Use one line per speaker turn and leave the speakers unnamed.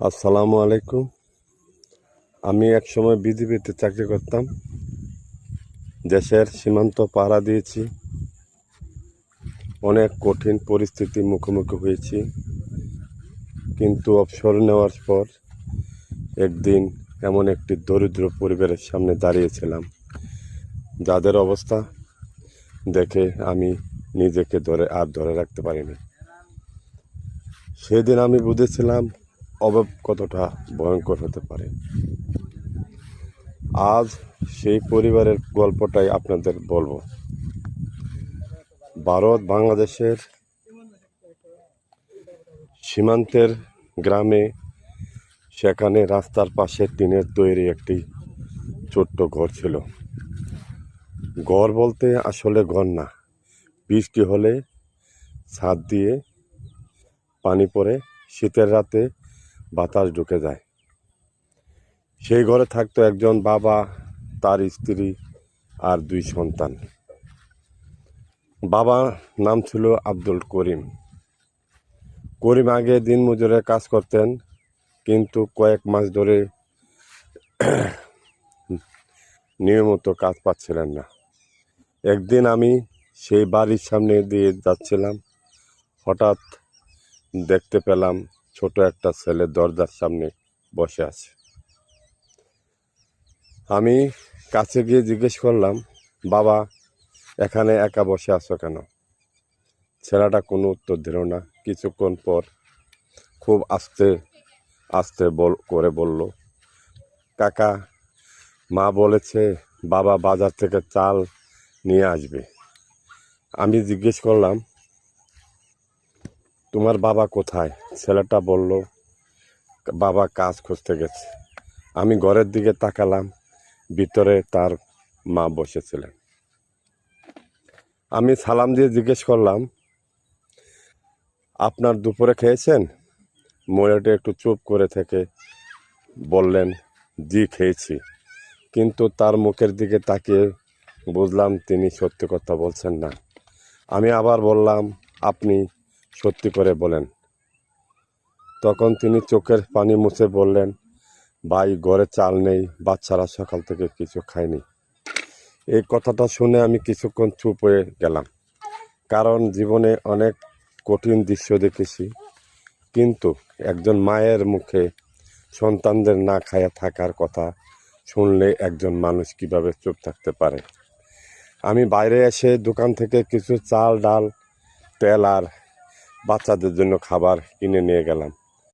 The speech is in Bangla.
আসসালামু আলাইকুম। আমি একসময় বিজিবিতে চাকরি করতাম। দেশের সীমান্ত পাহারা দিয়েছি। অনেক কঠিন পরিস্থিতির মুখোমুখি হয়েছি, কিন্তু অবসর নেওয়ার পর একদিন এমন একটি দরিদ্র পরিবারের সামনে দাঁড়িয়েছিলাম, যাদের অবস্থা দেখে আমি নিজেকে ধরে রাখতে পারিনি। সেদিন আমি বুঝেছিলাম অভাব কতটা ভয়ঙ্কর হতে পারে। আজ সেই পরিবারের গল্পটাই আপনাদের বলবো। ভারত বাংলাদেশের সীমান্তের গ্রামে, সেখানে রাস্তার পাশে টিনের তৈরি একটি ছোট্ট ঘর ছিল। ঘর বলতে আসলে ঘর না, বৃষ্টি হলে ছাদ দিয়ে পানি পড়ে, শীতের রাতে বাতাস ঢুকে যায়। সেই ঘরে থাকতো একজন বাবা, তার স্ত্রী আর দুই সন্তান। বাবার নাম ছিল আব্দুল করিম। করিম আগে দিনমজুরে কাজ করতেন, কিন্তু কয়েক মাস ধরে নিয়মিত কাজ পাচ্ছিলেন না। একদিন আমি সেই বাড়ির সামনে দিয়ে যাচ্ছিলাম, হঠাৎ দেখতে পেলাম ছোট একটা ছেলে দরজার সামনে বসে আছে। আমি কাছে গিয়ে জিজ্ঞেস করলাম, বাবা, এখানে একা বসে আছো কেন? ছেলেটা কোনো উত্তর দিল না। কিছুক্ষণ পর খুব আস্তে আস্তে করে বলল, কাকা, মা বলেছে বাবা বাজার থেকে চাল নিয়ে আসবে। আমি জিজ্ঞেস করলাম, তোমার বাবা কোথায়? ছেলেটা বলল, বাবা কাজ খুঁজতে গেছে। আমি ঘরের দিকে তাকালাম, ভিতরে তার মা বসেছিলেন। আমি সালাম দিয়ে জিজ্ঞেস করলাম, আপনার দুপুরে খেয়েছেন? মহিলাটি একটু চুপ করে থেকে বললেন, জি খেয়েছি। কিন্তু তার মুখের দিকে তাকিয়ে বুঝলাম তিনি সত্যি কথা বলছেন না। আমি আবার বললাম, আপনি সত্যি করে বলেন। তখন তিনি চোখের পানি মুছে বললেন, ভাই, ঘরে চাল নেই, বাচ্চারা সকাল থেকে কিছু খায়নি। এই কথাটা শুনে আমি কিছুক্ষণ চুপ হয়ে গেলাম, কারণ জীবনে অনেক কঠিন দৃশ্য দেখেছি, কিন্তু একজন মায়ের মুখে সন্তানদের না খায়া থাকার কথা শুনলে একজন মানুষ কিভাবে চুপ থাকতে পারে। আমি বাইরে এসে দোকান থেকে কিছু চাল, ডাল, তেল আর বাচ্চাদের জন্য খাবার কিনে নিয়ে গেলাম।